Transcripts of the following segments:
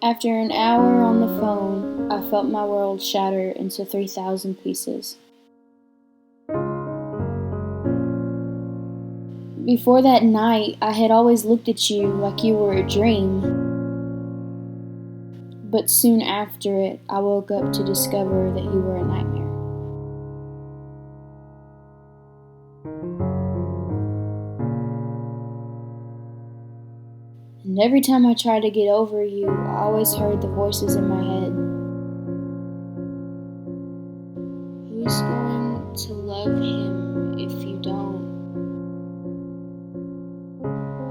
After an hour on the phone, I felt my world shatter into 3,000 pieces. Before that night, I had always looked at you like you were a dream. But soon after it, I woke up to discover that you were a nightmare. And every time I tried to get over you, I always heard the voices in my head. Who's going to love him if you don't?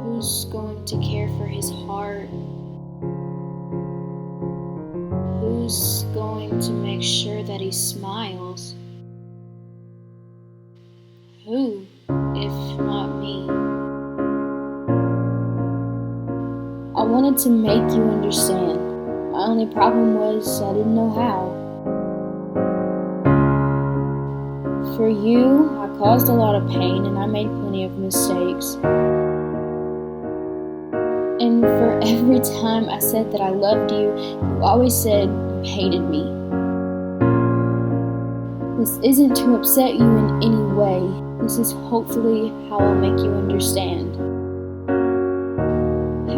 Who's going to care for his heart? Who's going to make sure that he smiles? Who, if not me? I wanted to make you understand. My only problem was I didn't know how. For you, I caused a lot of pain and I made plenty of mistakes. And for every time I said that I loved you, you always said you hated me. This isn't to upset you in any way. This is hopefully how I'll make you understand.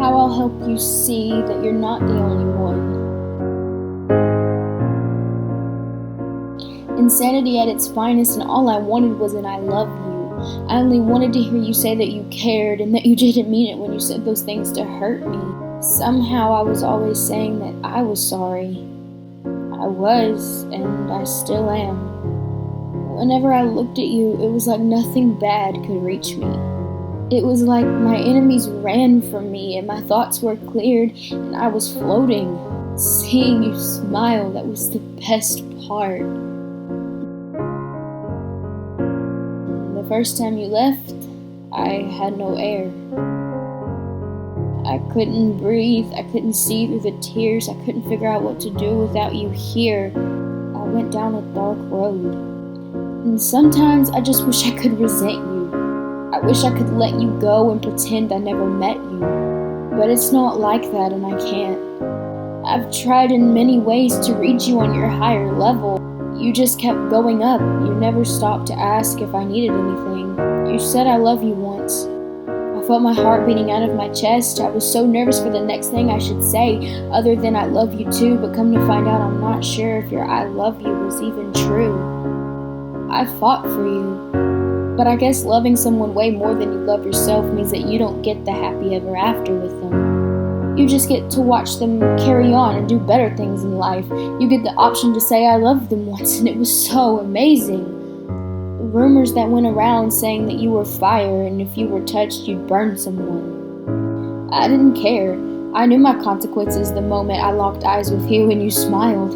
How I'll help you see that you're not the only one. Insanity at its finest, and all I wanted was an I love you. I only wanted to hear you say that you cared and that you didn't mean it when you said those things to hurt me. Somehow I was always saying that I was sorry. I was, and I still am. Whenever I looked at you, it was like nothing bad could reach me. It was like my enemies ran from me and my thoughts were cleared and I was floating. Seeing you smile, that was the best part. The first time you left, I had no air. I couldn't breathe, I couldn't see through the tears, I couldn't figure out what to do without you here. I went down a dark road. And sometimes I just wish I could resent you. I wish I could let you go and pretend I never met you. But it's not like that and I can't. I've tried in many ways to reach you on your higher level. You just kept going up. You never stopped to ask if I needed anything. You said I love you once. I felt my heart beating out of my chest. I was so nervous for the next thing I should say other than I love you too, but come to find out I'm not sure if your I love you was even true. I fought for you, but I guess loving someone way more than you love yourself means that you don't get the happy ever after with them. You just get to watch them carry on and do better things in life. You get the option to say I loved them once, and it was so amazing. Rumors that went around saying that you were fire and if you were touched you'd burn someone. I didn't care. I knew my consequences the moment I locked eyes with you and you smiled.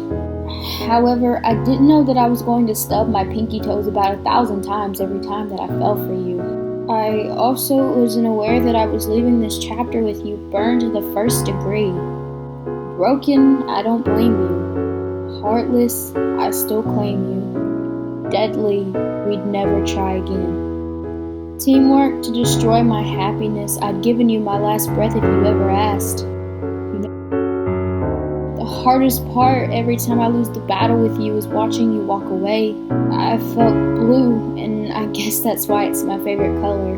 However, I didn't know that I was going to stub my pinky toes about 1,000 times every time that I fell for you. I also wasn't aware that I was leaving this chapter with you burned to the first degree. Broken, I don't blame you. Heartless, I still claim you. Deadly, we'd never try again. Teamwork to destroy my happiness, I'd given you my last breath if you ever asked. The hardest part every time I lose the battle with you is watching you walk away. I felt blue, and I guess that's why it's my favorite color.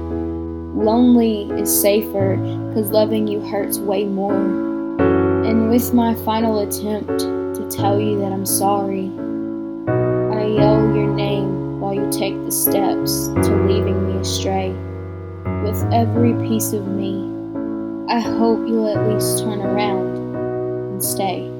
Lonely is safer, cause loving you hurts way more. And with my final attempt to tell you that I'm sorry, I yell your name while you take the steps to leaving me astray. With every piece of me, I hope you'll at least turn around and stay.